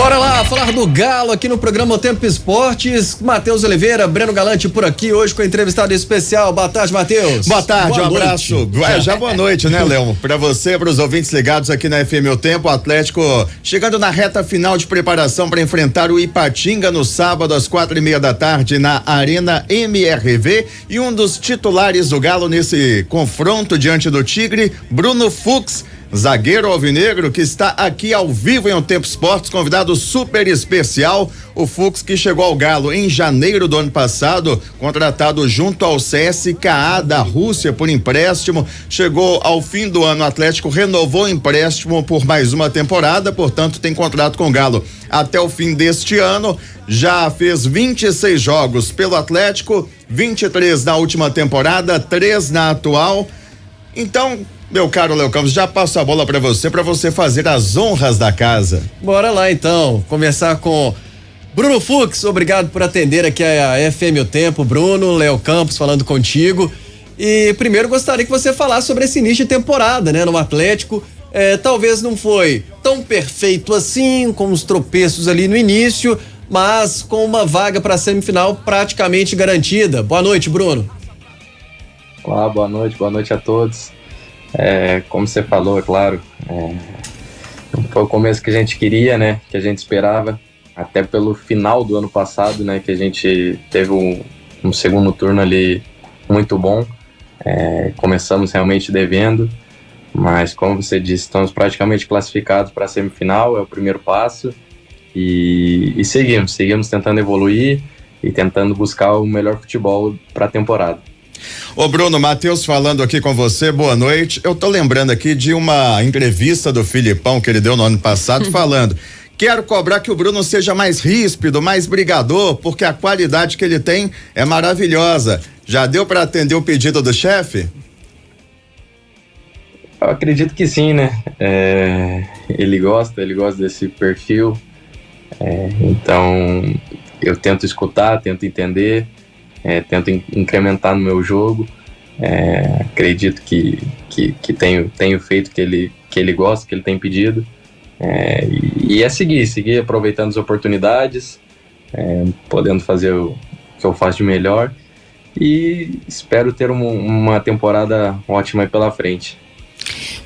Bora lá falar do Galo aqui no programa O Tempo Esportes. Matheus Oliveira, Breno Galante por aqui hoje com entrevistado especial. Boa tarde, Matheus. Boa tarde, boa um abraço. Já boa noite, né, Léo? Pra você, pros ouvintes ligados aqui na FM O Tempo, o Atlético chegando na reta final de preparação para enfrentar o Ipatinga no sábado às 4:30 da tarde na Arena MRV, e um dos titulares do Galo nesse confronto diante do Tigre, Bruno Fux, zagueiro alvinegro, que está aqui ao vivo em O Tempo Esportes, convidado super especial. O Fux, que chegou ao Galo em janeiro do ano passado, contratado junto ao CSKA da Rússia por empréstimo, chegou ao fim do ano, o Atlético renovou o empréstimo por mais uma temporada, portanto tem contrato com o Galo até o fim deste ano. Já fez 26 jogos pelo Atlético, 23 na última temporada, 3 na atual. Então, meu caro Léo Campos, já passo a bola para você fazer as honras da casa. Bora lá então, conversar com Bruno Fux. Obrigado por atender aqui a FM O Tempo. Bruno, Léo Campos falando contigo. E primeiro gostaria que você falasse sobre esse início de temporada, né, no Atlético. Talvez não foi tão perfeito assim, com os tropeços ali no início, mas com uma vaga para a semifinal praticamente garantida. Boa noite, Bruno. Olá, boa noite a todos. Como você falou, é claro, foi o começo que a gente queria, né, que a gente esperava, até pelo final do ano passado, né, que a gente teve um segundo turno ali muito bom. Começamos realmente devendo, mas como você disse, estamos praticamente classificados para a semifinal, é o primeiro passo, e seguimos tentando evoluir e tentando buscar o melhor futebol para a temporada. Ô Bruno, Matheus falando aqui com você, boa noite. Eu tô lembrando aqui de uma entrevista do Filipão que ele deu no ano passado falando: quero cobrar que o Bruno seja mais ríspido, mais brigador, porque a qualidade que ele tem é maravilhosa. Já deu para atender o pedido do chefe? Eu acredito que sim, né? Ele gosta desse perfil, então eu tento escutar, tento entender, tento incrementar no meu jogo. Acredito que tenho feito que ele gosta, que ele tem pedido, e seguir aproveitando as oportunidades, podendo fazer o que eu faço de melhor, e espero ter uma temporada ótima aí pela frente.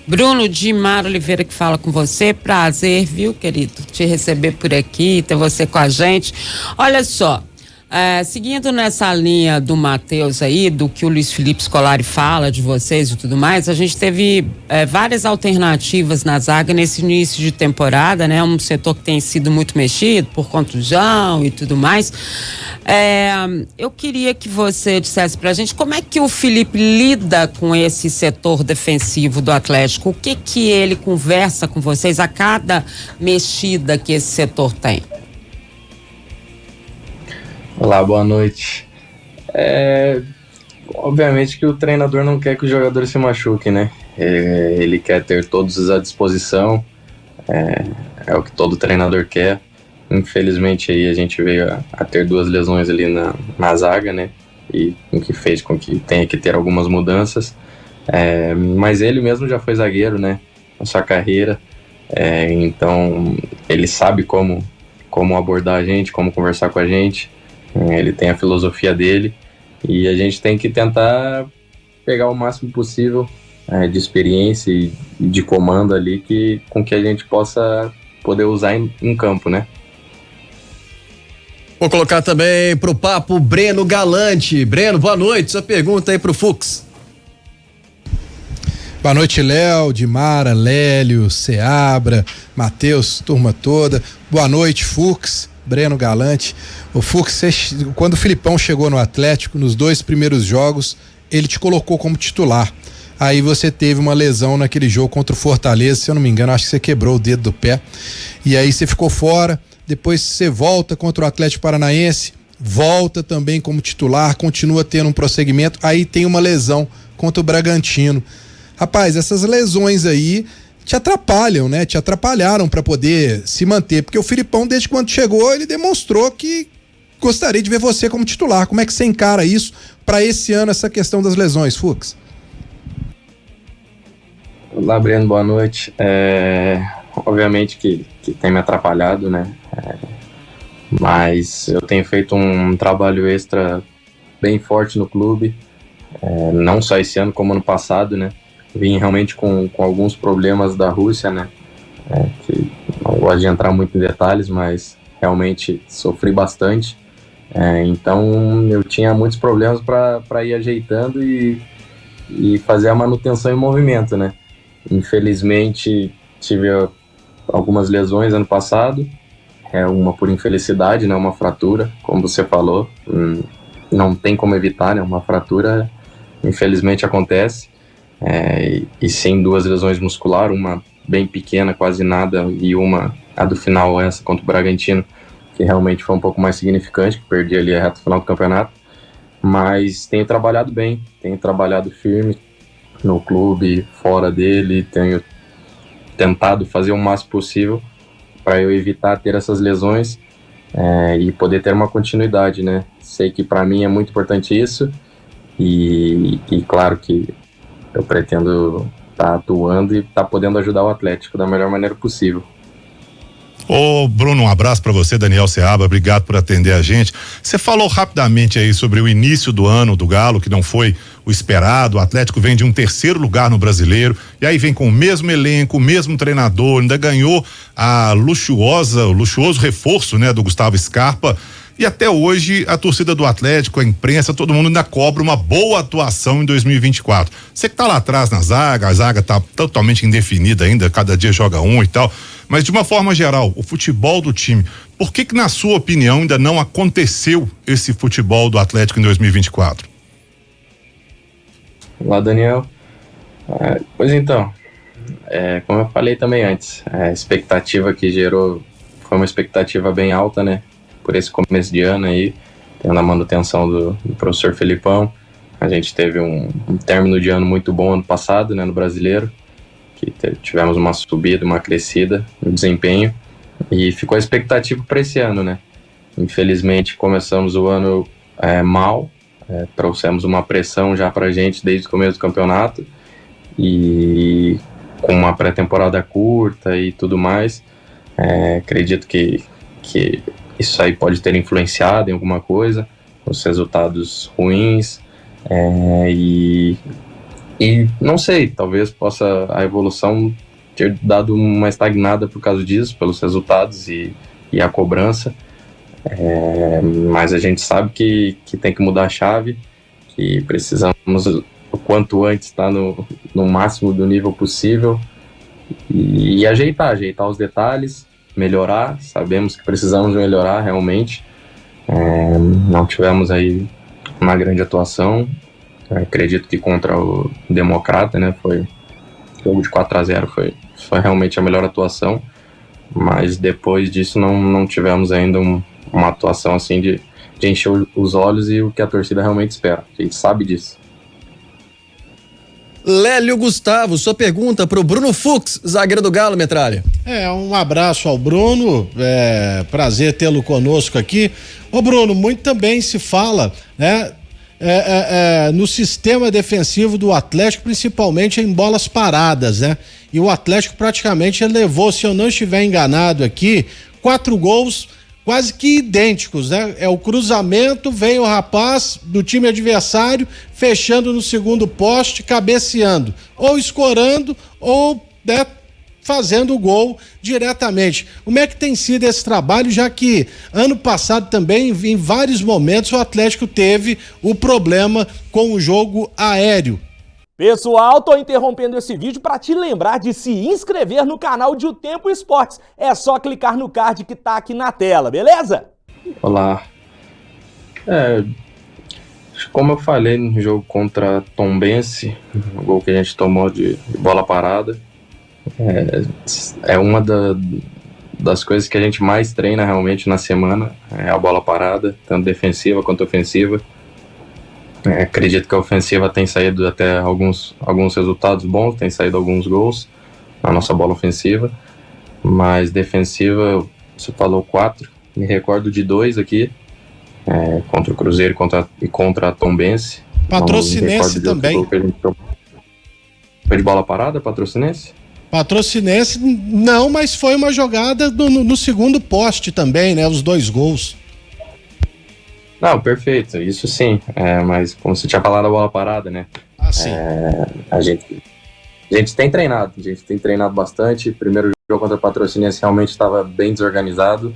Bruno, Dimar Oliveira que fala com você, prazer, viu, querido, te receber por aqui, ter você com a gente. Olha só, seguindo nessa linha do Matheus aí, do que o Luiz Felipe Scolari fala de vocês e tudo mais, a gente teve várias alternativas na zaga nesse início de temporada, né? Um setor que tem sido muito mexido por contusão e tudo mais. Eu queria que você dissesse pra gente como é que o Felipe lida com esse setor defensivo do Atlético, o que ele conversa com vocês a cada mexida que esse setor tem. Olá, boa noite. Obviamente que o treinador não quer que o jogador se machuque, né? Ele quer ter todos à disposição, é o que todo treinador quer. Infelizmente aí a gente veio a ter 2 lesões ali na zaga, né? E o que fez com que tenha que ter algumas mudanças. Mas ele mesmo já foi zagueiro, né? Na sua carreira. Então ele sabe como abordar a gente, como conversar com a gente. Ele tem a filosofia dele e a gente tem que tentar pegar o máximo possível de experiência e de comando ali com que a gente possa poder usar em campo, né? Vou colocar também pro papo Breno Galante. Breno, boa noite, sua pergunta aí pro Fux. Boa noite, Léo, Dimara, Lélio, Seabra, Matheus, turma toda. Boa noite, Fux, Breno Galante. O Fux, quando o Filipão chegou no Atlético, nos 2 primeiros jogos, ele te colocou como titular. Aí você teve uma lesão naquele jogo contra o Fortaleza, se eu não me engano, acho que você quebrou o dedo do pé. E aí você ficou fora, depois você volta contra o Atlético Paranaense, volta também como titular, continua tendo um prosseguimento, aí tem uma lesão contra o Bragantino. Rapaz, essas lesões aí te atrapalham, né? Te atrapalharam para poder se manter, porque o Filipão, desde quando chegou, ele demonstrou que gostaria de ver você como titular. Como é que você encara isso para esse ano, essa questão das lesões, Fux? Olá, Breno, boa noite. Obviamente que tem me atrapalhado, né? Mas eu tenho feito um trabalho extra bem forte no clube, não só esse ano como ano passado, né? Vim realmente com alguns problemas da Rússia, né? Que não gosto de entrar muito em detalhes, mas realmente sofri bastante. Então eu tinha muitos problemas para ir ajeitando e fazer a manutenção em movimento, né? Infelizmente tive algumas lesões ano passado, uma por infelicidade, né? Uma fratura, como você falou, não tem como evitar, né? Uma fratura infelizmente acontece, e sim 2 lesões musculares, uma bem pequena, quase nada, e a do final, essa contra o Bragantino, que realmente foi um pouco mais significante, que perdi ali a reta final do campeonato. Mas tenho trabalhado bem, tenho trabalhado firme no clube, fora dele, tenho tentado fazer o máximo possível para eu evitar ter essas lesões e poder ter uma continuidade, né? Sei que para mim é muito importante isso e claro que eu pretendo estar atuando e estar podendo ajudar o Atlético da melhor maneira possível. Ô Bruno, um abraço para você, Daniel Seabra, obrigado por atender a gente. Você falou rapidamente aí sobre o início do ano do Galo, que não foi o esperado. O Atlético vem de um 3º lugar no Brasileiro e aí vem com o mesmo elenco, o mesmo treinador, ainda ganhou o luxuoso reforço, né, do Gustavo Scarpa. E até hoje a torcida do Atlético, a imprensa, todo mundo ainda cobra uma boa atuação em 2024. Você que tá lá atrás na zaga, a zaga tá totalmente indefinida ainda, cada dia joga um e tal, mas de uma forma geral, o futebol do time, por que na sua opinião ainda não aconteceu esse futebol do Atlético em 2024? Olá, Daniel. Pois então, como eu falei também antes, a expectativa que gerou foi uma expectativa bem alta, né? Por esse começo de ano aí, tendo a manutenção do professor Felipão. A gente teve um término de ano muito bom ano passado, né, no Brasileiro, que tivemos uma subida, uma crescida no desempenho, e ficou a expectativa para esse ano, né? Infelizmente começamos o ano mal, trouxemos uma pressão já para a gente desde o começo do campeonato, e com uma pré-temporada curta e tudo mais, acredito que isso aí pode ter influenciado em alguma coisa, os resultados ruins, e não sei, talvez possa a evolução ter dado uma estagnada por causa disso, pelos resultados e a cobrança, mas a gente sabe que tem que mudar a chave, que precisamos o quanto antes estar no máximo do nível possível e ajeitar os detalhes, melhorar. Sabemos que precisamos melhorar realmente. Não tivemos aí uma grande atuação. Acredito que contra o Democrata, né, foi jogo de 4-0, foi realmente a melhor atuação, mas depois disso não tivemos ainda uma atuação assim de encher os olhos e o que a torcida realmente espera. A gente sabe disso. Lélio Gustavo, sua pergunta pro Bruno Fux, zagueiro do Galo, Metralha. Um abraço ao Bruno, prazer tê-lo conosco aqui. Ô Bruno, muito também se fala, né, no sistema defensivo do Atlético, principalmente em bolas paradas, né? E o Atlético praticamente levou, se eu não estiver enganado aqui, 4 gols quase que idênticos, né? O cruzamento, vem o rapaz do time adversário fechando no segundo poste, cabeceando, ou escorando, ou, né, fazendo o gol diretamente. Como é que tem sido esse trabalho, já que ano passado também, em vários momentos, o Atlético teve o problema com o jogo aéreo? Pessoal, tô interrompendo esse vídeo para te lembrar de se inscrever no canal de O Tempo Esportes. É só clicar no card que tá aqui na tela, beleza? Olá. Como eu falei no jogo contra Tombense, o gol que a gente tomou de bola parada, é uma das coisas que a gente mais treina realmente na semana, é a bola parada, tanto defensiva quanto ofensiva. Acredito que a ofensiva tem saído até alguns resultados bons, tem saído alguns gols na nossa bola ofensiva, mas defensiva, você falou 4, me recordo de 2 aqui, contra o Cruzeiro e contra a Tombense. Patrocinense também. Foi de bola parada, Patrocinense? Patrocinense não, mas foi uma jogada no segundo poste também, né? Os 2 gols. Não, perfeito, isso sim. Mas como você tinha falado, a bola parada, né? Ah, sim. A gente tem treinado bastante. Primeiro jogo contra o Patrocinense realmente estava bem desorganizado.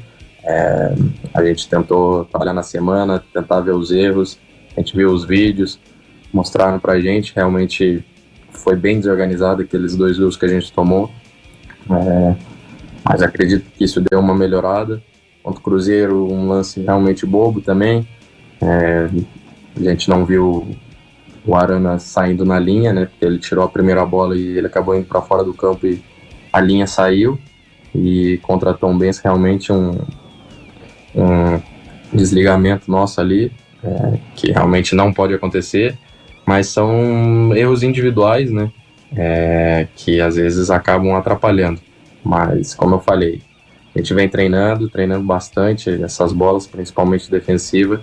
A gente tentou trabalhar na semana, tentar ver os erros, a gente viu os vídeos, mostraram pra gente, realmente foi bem desorganizado aqueles 2 gols que a gente tomou, mas acredito que isso deu uma melhorada. Contra o Cruzeiro, um lance realmente bobo também, a gente não viu o Arana saindo na linha, né, porque ele tirou a primeira bola e ele acabou indo para fora do campo e a linha saiu. E contra a Tombense realmente um desligamento nosso ali, que realmente não pode acontecer, mas são erros individuais, né, que às vezes acabam atrapalhando. Mas, como eu falei, a gente vem treinando bastante essas bolas, principalmente defensiva,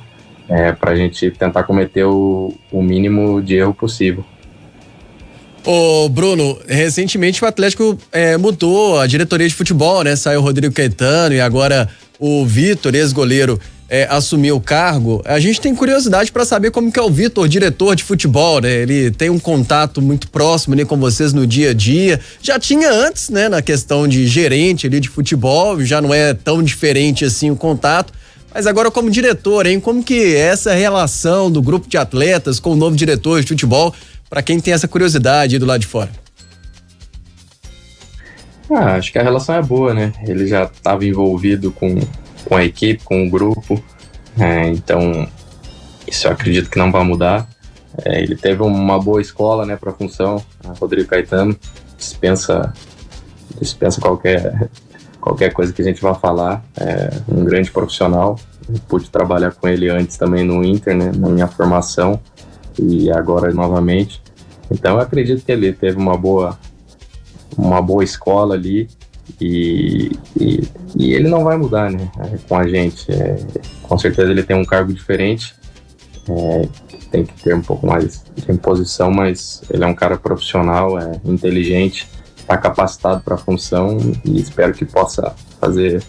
para a gente tentar cometer o mínimo de erro possível. Ô Bruno, recentemente o Atlético mudou a diretoria de futebol, né? Saiu o Rodrigo Caetano e agora o Vitor, ex-goleiro, assumiu o cargo. A gente tem curiosidade para saber como que é o Vitor, diretor de futebol, né? Ele tem um contato muito próximo, né, com vocês no dia a dia. Já tinha antes, né, na questão de gerente ali de futebol, já não é tão diferente assim o contato. Mas agora como diretor, hein? Como que é essa relação do grupo de atletas com o novo diretor de futebol, para quem tem essa curiosidade aí do lado de fora? Acho que a relação é boa, né? Ele já estava envolvido com a equipe, com o grupo, então isso eu acredito que não vai mudar. Ele teve uma boa escola, né, para a função. Rodrigo Caetano dispensa qualquer coisa que a gente vá falar. Um grande profissional. Eu pude trabalhar com ele antes também no Inter, né, na minha formação, e agora novamente. Então eu acredito que ele teve uma boa escola ali, e ele não vai mudar, né, com a gente. Com certeza ele tem um cargo diferente, tem que ter um pouco mais de imposição, mas ele é um cara profissional, inteligente, está capacitado para a função, e espero que possa fazer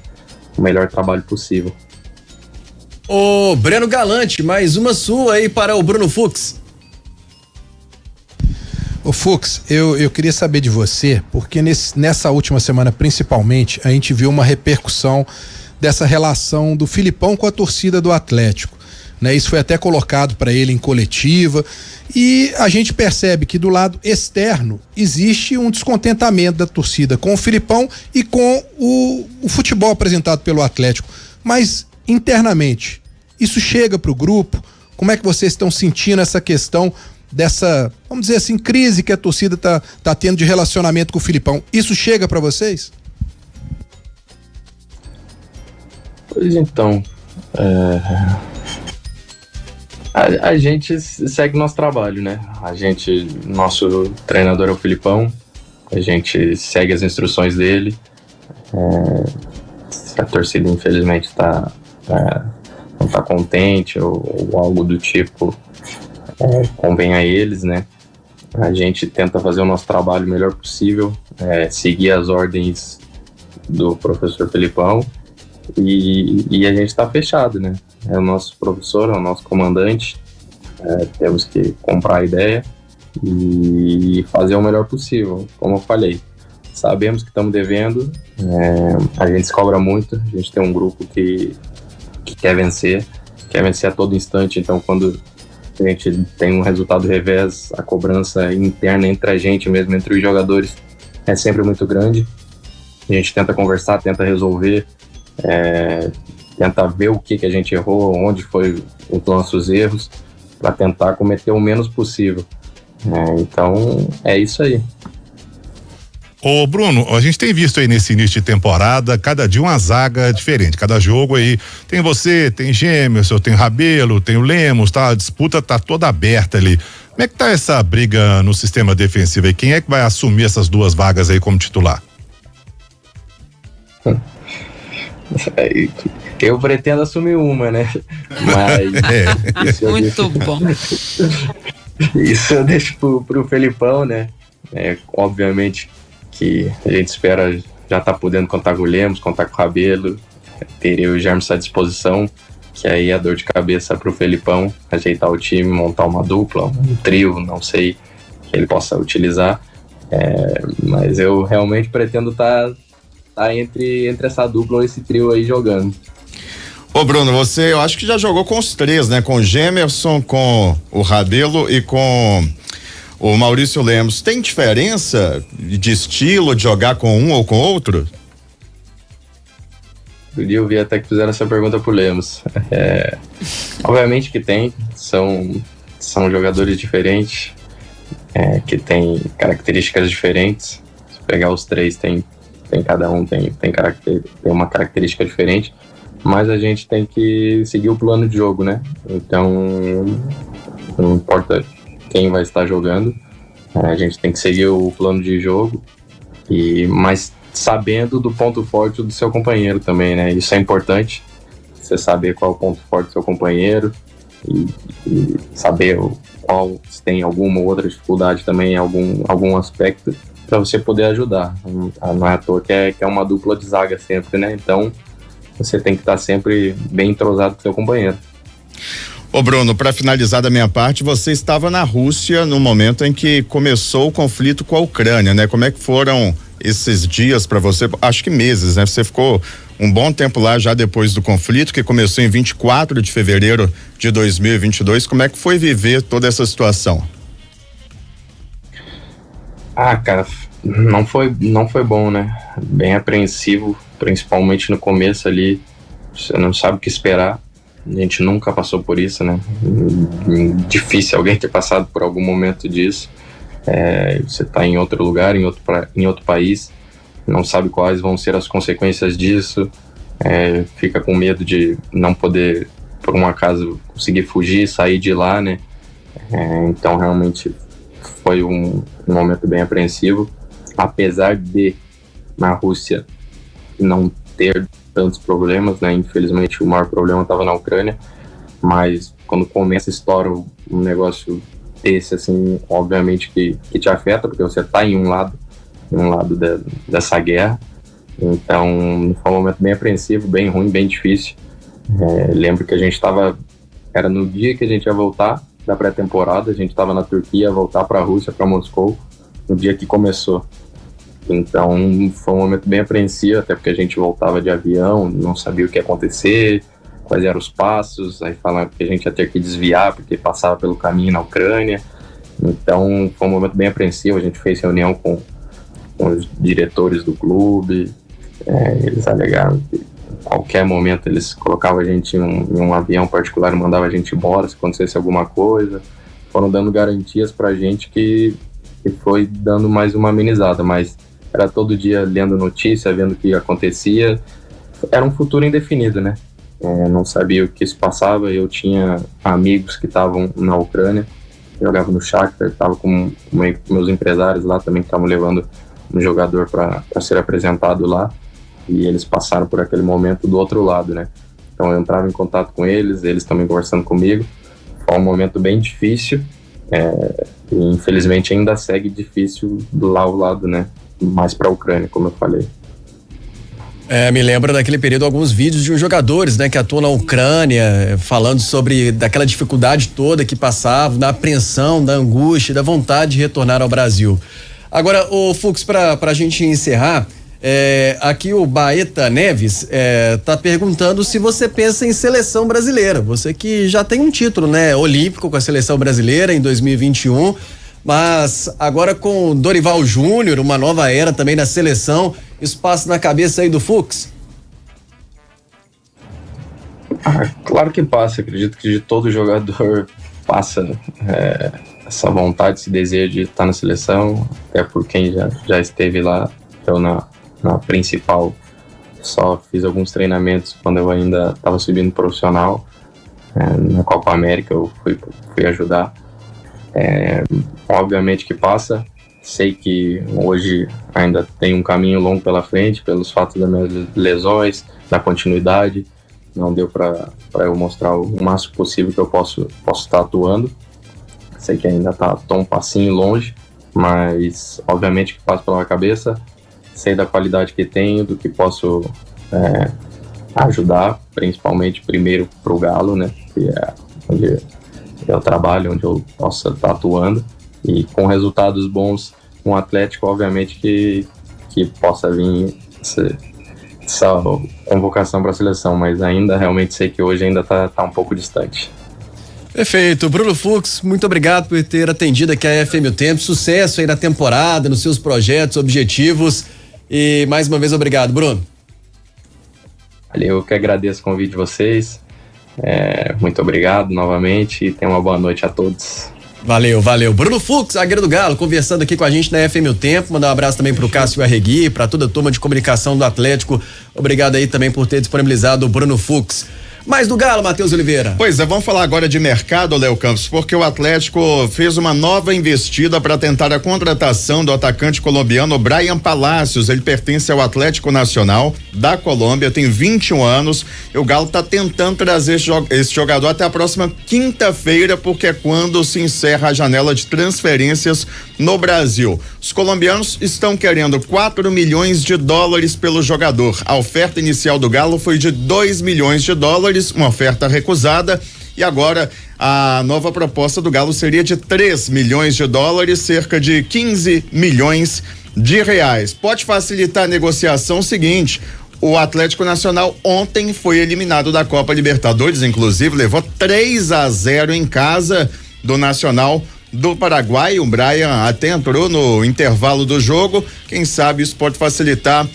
o melhor trabalho possível. Ô Breno Galante, mais uma sua aí para o Bruno Fux. Ô Fux, eu queria saber de você, porque nessa última semana principalmente, a gente viu uma repercussão dessa relação do Filipão com a torcida do Atlético, né? Isso foi até colocado para ele em coletiva, e a gente percebe que do lado externo existe um descontentamento da torcida com o Filipão e com o futebol apresentado pelo Atlético, mas internamente, isso chega pro grupo? Como é que vocês estão sentindo essa questão dessa, vamos dizer assim, crise que a torcida tá tendo de relacionamento com o Filipão? Isso chega para vocês? Pois então, a gente segue nosso trabalho, né? Nosso treinador é o Filipão, a gente segue as instruções dele. Se a torcida infelizmente não está contente ou algo do tipo, convém a eles, né? A gente tenta fazer o nosso trabalho o melhor possível, seguir as ordens do professor Felipão, e a gente está fechado, né? É o nosso professor, é o nosso comandante, temos que comprar a ideia e fazer o melhor possível. Como eu falei, sabemos que estamos devendo, a gente se cobra muito, a gente tem um grupo que quer vencer a todo instante, então quando a gente tem um resultado revés, a cobrança interna entre a gente mesmo, entre os jogadores, é sempre muito grande. A gente tenta conversar, tenta resolver, tenta ver o que a gente errou, onde foi os nossos erros, para tentar cometer o menos possível. Então, é isso aí. Ô Bruno, a gente tem visto aí nesse início de temporada, cada dia uma zaga diferente, cada jogo aí, tem você, tem Gemerson, tem Rabelo, tem o Lemos, tá? A disputa tá toda aberta ali. Como é que tá essa briga no sistema defensivo aí? Quem é que vai assumir essas duas vagas aí como titular? Eu pretendo assumir uma, né? Mas muito bom. Isso eu deixo pro Felipão, né? Obviamente que a gente espera já tá podendo contar com o Lemos, contar com o Rabelo, ter eu e o Germes à disposição, que aí é dor de cabeça pro Felipão, ajeitar o time, montar uma dupla, um trio, não sei, que ele possa utilizar. Mas eu realmente pretendo tá entre essa dupla ou esse trio aí jogando. Ô Bruno, você eu acho que já jogou com os três, né? Com o Gemerson, com o Rabelo e com o Maurício Lemos. Tem diferença de estilo de jogar com um ou com outro? Um dia eu vi até que fizeram essa pergunta pro Lemos. Obviamente que tem, são jogadores diferentes, que têm características diferentes. Se pegar os três, tem cada um tem uma característica diferente, mas a gente tem que seguir o plano de jogo, né? Então, não importa quem vai estar jogando, a gente tem que seguir o plano de jogo, mas sabendo do ponto forte do seu companheiro também, né? Isso é importante, você saber qual é o ponto forte do seu companheiro e saber qual, se tem alguma outra dificuldade também em algum aspecto, para você poder ajudar. Não é à toa que é uma dupla de zaga sempre, né? Então, você tem que estar sempre bem entrosado com o seu companheiro. Ô Bruno, para finalizar da minha parte, você estava na Rússia no momento em que começou o conflito com a Ucrânia, né? Como é que foram esses dias para você? Acho que meses, né? Você ficou um bom tempo lá já depois do conflito, que começou em 24 de fevereiro de 2022. Como é que foi viver toda essa situação? Cara, não foi bom, né? Bem apreensivo, principalmente no começo ali. Você não sabe o que esperar. A gente nunca passou por isso, né? Difícil alguém ter passado por algum momento disso. Você está em outro lugar, em outro país, não sabe quais vão ser as consequências disso, fica com medo de não poder, por um acaso, conseguir fugir, sair de lá, né? Então, realmente, foi um momento bem apreensivo. Apesar de, na Rússia, não ter tantos problemas, né? Infelizmente, o maior problema estava na Ucrânia, mas quando começa a estourar um negócio desse, assim, obviamente que te afeta, porque você está em um lado dessa guerra. Então, foi um momento bem apreensivo, bem ruim, bem difícil. Lembro que a gente era no dia que a gente ia voltar da pré-temporada, a gente estava na Turquia, ia voltar para a Rússia, para Moscou, no dia que começou. Então, foi um momento bem apreensivo, até porque a gente voltava de avião, não sabia o que ia acontecer, quais eram os passos, aí falaram que a gente ia ter que desviar, porque passava pelo caminho na Ucrânia. Então, foi um momento bem apreensivo, a gente fez reunião com os diretores do clube, eles alegaram que em qualquer momento eles colocavam a gente em um avião particular e mandavam a gente embora se acontecesse alguma coisa. Foram dando garantias pra gente que foi dando mais uma amenizada, mas era todo dia lendo notícia, vendo o que acontecia. Era um futuro indefinido, né? Não sabia o que se passava. Eu tinha amigos que estavam na Ucrânia, jogava no Shakhtar, estava com meus empresários lá também, que estavam levando um jogador para ser apresentado lá, e eles passaram por aquele momento do outro lado, né? Então eu entrava em contato com eles também conversando comigo. Foi um momento bem difícil, e infelizmente ainda segue difícil do lado, né? Mais para a Ucrânia, como eu falei. Me lembra daquele período alguns vídeos de uns jogadores, né, que atuam na Ucrânia, falando sobre daquela dificuldade toda que passavam, da apreensão, da angústia, da vontade de retornar ao Brasil. Agora, o Fux, pra gente encerrar, aqui o Baeta Neves tá perguntando se você pensa em seleção brasileira. Você que já tem um título, né, olímpico com a seleção brasileira em 2021, mas agora com Dorival Júnior, uma nova era também na seleção, isso passa na cabeça aí do Fux? Claro que passa, acredito que de todo jogador passa essa vontade, esse desejo de estar na seleção, até por quem já esteve lá. Eu na principal só fiz alguns treinamentos quando eu ainda estava subindo profissional, na Copa América eu fui ajudar. Obviamente que passa, sei que hoje ainda tem um caminho longo pela frente, pelos fatos das minhas lesões, da continuidade, não deu para eu mostrar o máximo possível que eu posso estar atuando. Sei que ainda tô um passinho longe, mas obviamente que passa pela cabeça, sei da qualidade que tenho, do que posso ajudar, principalmente primeiro para o Galo, né, que é onde eu trabalho, onde eu posso estar atuando, e com resultados bons com o Atlético, obviamente que possa vir essa convocação para a seleção, mas ainda realmente sei que hoje ainda tá um pouco distante. Perfeito. Bruno Fux, muito obrigado por ter atendido aqui a FM O Tempo. Sucesso aí na temporada, nos seus projetos, objetivos. E mais uma vez, obrigado, Bruno. Eu que agradeço o convite de vocês. Muito obrigado novamente e tenha uma boa noite a todos. Valeu. Bruno Fux, zagueiro do Galo, conversando aqui com a gente na FM O Tempo. Mandar um abraço também pro Cássio Arregui, pra toda a turma de comunicação do Atlético. Obrigado aí também por ter disponibilizado o Bruno Fux. Mais do Galo, Matheus Oliveira. Pois é, vamos falar agora de mercado, Léo Campos, porque o Atlético fez uma nova investida para tentar a contratação do atacante colombiano Bryan Palacios. Ele pertence ao Atlético Nacional da Colômbia, tem 21 anos. E o Galo está tentando trazer esse jogador até a próxima quinta-feira, porque é quando se encerra a janela de transferências no Brasil. Os colombianos estão querendo $4 milhões pelo jogador. A oferta inicial do Galo foi de $2 milhões, uma oferta recusada, e agora a nova proposta do Galo seria de $3 milhões, cerca de 15 milhões de reais. Pode facilitar a negociação. Seguinte: o Atlético Nacional ontem foi eliminado da Copa Libertadores, inclusive levou 3-0 em casa do Nacional do Paraguai. O Bryan até entrou no intervalo do jogo. Quem sabe isso pode facilitar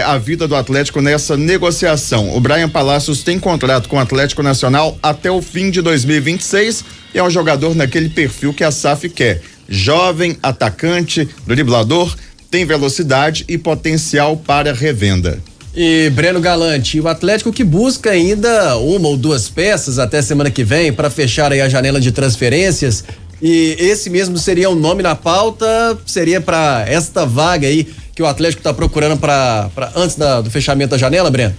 a vida do Atlético nessa negociação. O Bryan Palacios tem contrato com o Atlético Nacional até o fim de 2026 e é um jogador naquele perfil que a SAF quer: jovem, atacante, driblador, tem velocidade e potencial para revenda. E Breno Galante, o Atlético que busca ainda uma ou duas peças até semana que vem para fechar aí a janela de transferências, e esse mesmo seria o nome na pauta, seria para esta vaga aí que o Atlético está procurando para antes do fechamento da janela, Breno?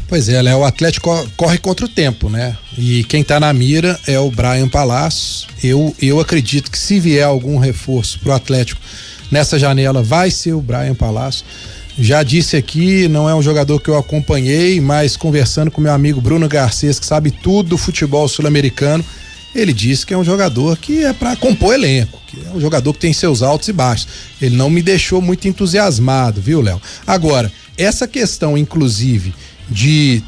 Pois é, Léo, o Atlético corre contra o tempo, né? E quem tá na mira é o Bryan Palacios. Eu acredito que se vier algum reforço pro Atlético nessa janela, vai ser o Bryan Palacios. Já disse aqui, não é um jogador que eu acompanhei, mas conversando com meu amigo Bruno Garcês, que sabe tudo do futebol sul-americano, ele disse que é um jogador que é para compor elenco, que é um jogador que tem seus altos e baixos. Ele não me deixou muito entusiasmado, viu, Léo? Agora, essa questão, inclusive, de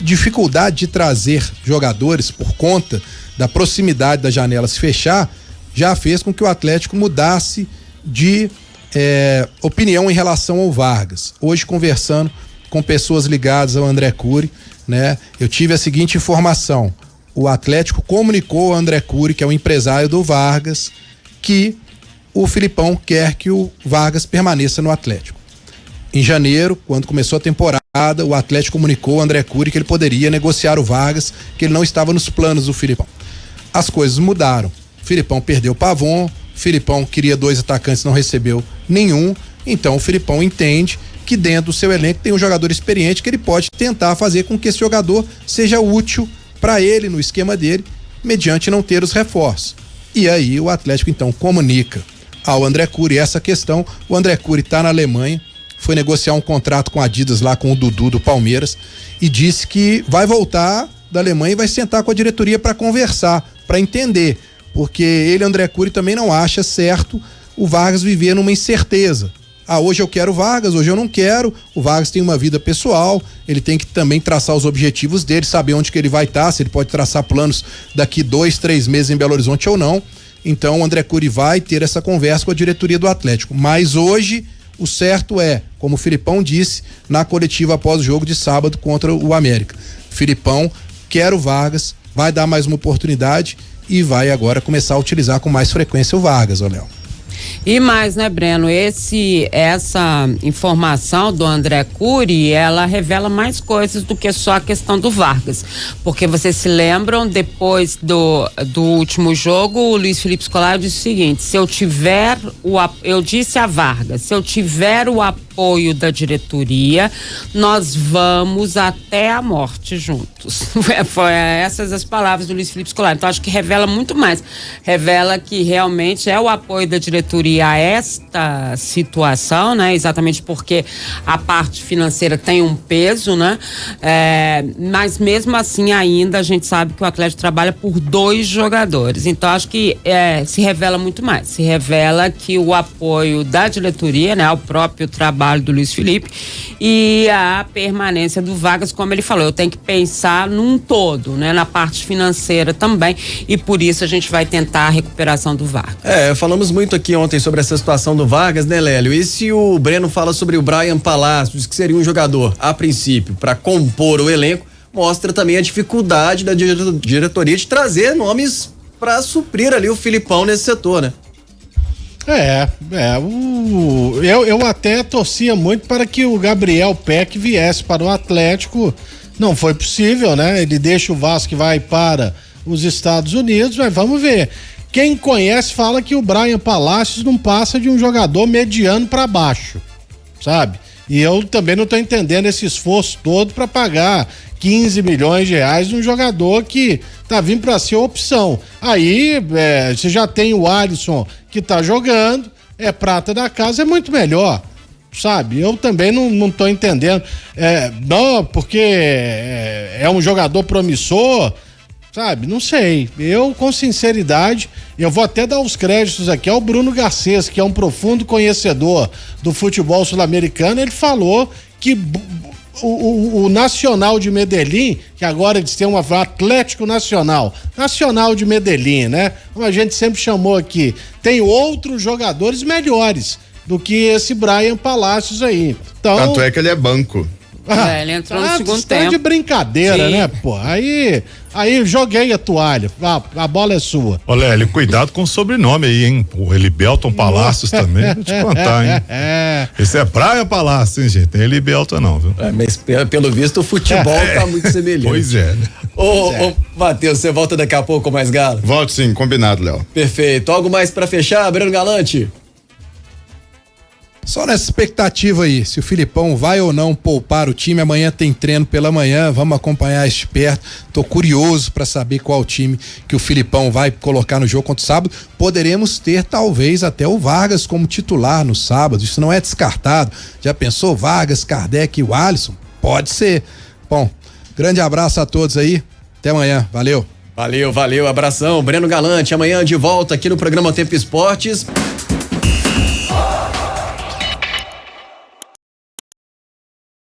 dificuldade de trazer jogadores por conta da proximidade da janela se fechar, já fez com que o Atlético mudasse de opinião em relação ao Vargas. Hoje, conversando com pessoas ligadas ao André Curi, né, eu tive a seguinte informação: o Atlético comunicou ao André Curi, que é o empresário do Vargas, que o Filipão quer que o Vargas permaneça no Atlético. Em janeiro, quando começou a temporada, o Atlético comunicou ao André Curi que ele poderia negociar o Vargas, que ele não estava nos planos do Filipão. As coisas mudaram. O Filipão perdeu o Pavon, o Filipão queria 2 atacantes, não recebeu nenhum, então o Filipão entende que dentro do seu elenco tem um jogador experiente que ele pode tentar fazer com que esse jogador seja útil para ele no esquema dele, mediante não ter os reforços. E aí o Atlético então comunica ao André Curi essa questão. O André Curi está na Alemanha, foi negociar um contrato com a Adidas lá com o Dudu do Palmeiras e disse que vai voltar da Alemanha e vai sentar com a diretoria para conversar, para entender, porque ele, André Curi, também não acha certo o Vargas viver numa incerteza. Hoje eu quero o Vargas, hoje eu não quero. O Vargas tem uma vida pessoal, ele tem que também traçar os objetivos dele, saber onde que ele vai estar, se ele pode traçar planos daqui 2-3 meses em Belo Horizonte ou não. Então o André Curi vai ter essa conversa com a diretoria do Atlético. Mas hoje o certo é, como o Filipão disse na coletiva após o jogo de sábado contra o América: Filipão quer o Vargas, vai dar mais uma oportunidade e vai agora começar a utilizar com mais frequência o Vargas, Léo. E mais, né, Breno, essa informação do André Curi, ela revela mais coisas do que só a questão do Vargas, porque vocês se lembram, depois do último jogo, o Luiz Felipe Scolari disse o seguinte: eu disse a Vargas, se eu tiver o apoio apoio da diretoria, nós vamos até a morte juntos. Foi essas as palavras do Luiz Felipe Scolari. Então acho que revela muito mais. Revela que realmente é o apoio da diretoria a esta situação, né? Exatamente porque a parte financeira tem um peso, né? Mas mesmo assim ainda a gente sabe que o Atlético trabalha por 2 jogadores. Então acho que se revela muito mais. Se revela que o apoio da diretoria, né, ao próprio trabalho do Luiz Felipe e a permanência do Vargas, como ele falou, eu tenho que pensar num todo, né, na parte financeira também, e por isso a gente vai tentar a recuperação do Vargas. Falamos muito aqui ontem sobre essa situação do Vargas, né, Lélio? E se o Breno fala sobre o Brian Palacios, que seria um jogador, a princípio, para compor o elenco, mostra também a dificuldade da diretoria de trazer nomes para suprir ali o Filipão nesse setor, né? Eu até torcia muito para que o Gabriel Peck viesse para o Atlético. Não foi possível, né? Ele deixa o Vasco e vai para os Estados Unidos, mas vamos ver. Quem conhece fala que o Brian Palacios não passa de um jogador mediano para baixo, sabe? E eu também não estou entendendo esse esforço todo para pagar 15 milhões de reais de um jogador que tá vindo para ser opção. Aí você já tem o Alisson que tá jogando, é prata da casa, é muito melhor, sabe? Eu também não tô entendendo. Não, porque é um jogador promissor, sabe? Não sei. Eu, com sinceridade, eu vou até dar os créditos aqui ao Bruno Garcês, que é um profundo conhecedor do futebol sul-americano. Ele falou que o Nacional de Medellín, que agora eles têm um Atlético Nacional de Medellín, né? Como a gente sempre chamou aqui, tem outros jogadores melhores do que esse Brian Palacios aí. Então, tanto é que ele é banco. Ele entrou no segundo tá tempo. de brincadeira, Sim. né, pô? Aí joguei a toalha. A bola é sua. Olha, Hélio, cuidado com o sobrenome aí, hein? O Elibelton Palacios também, vou te contar, hein? Esse é Praia Palácio, hein, gente? Tem Elibelton não, viu? Mas pelo visto o futebol tá muito semelhante. Pois é, né? Ô, Matheus, você volta daqui a pouco com mais Galo? Volto sim, combinado, Léo. Perfeito. Algo mais pra fechar, Breno Galante? Só nessa expectativa aí, se o Filipão vai ou não poupar o time. Amanhã tem treino pela manhã, vamos acompanhar isso de perto. Tô curioso para saber qual time que o Filipão vai colocar no jogo contra o sábado. Poderemos ter talvez até o Vargas como titular no sábado, isso não é descartado. Já pensou Vargas, Kardec e o Alisson? Pode ser. Bom, grande abraço a todos aí, até amanhã, valeu. Valeu, abração, Breno Galante, amanhã de volta aqui no programa Tempo Esportes.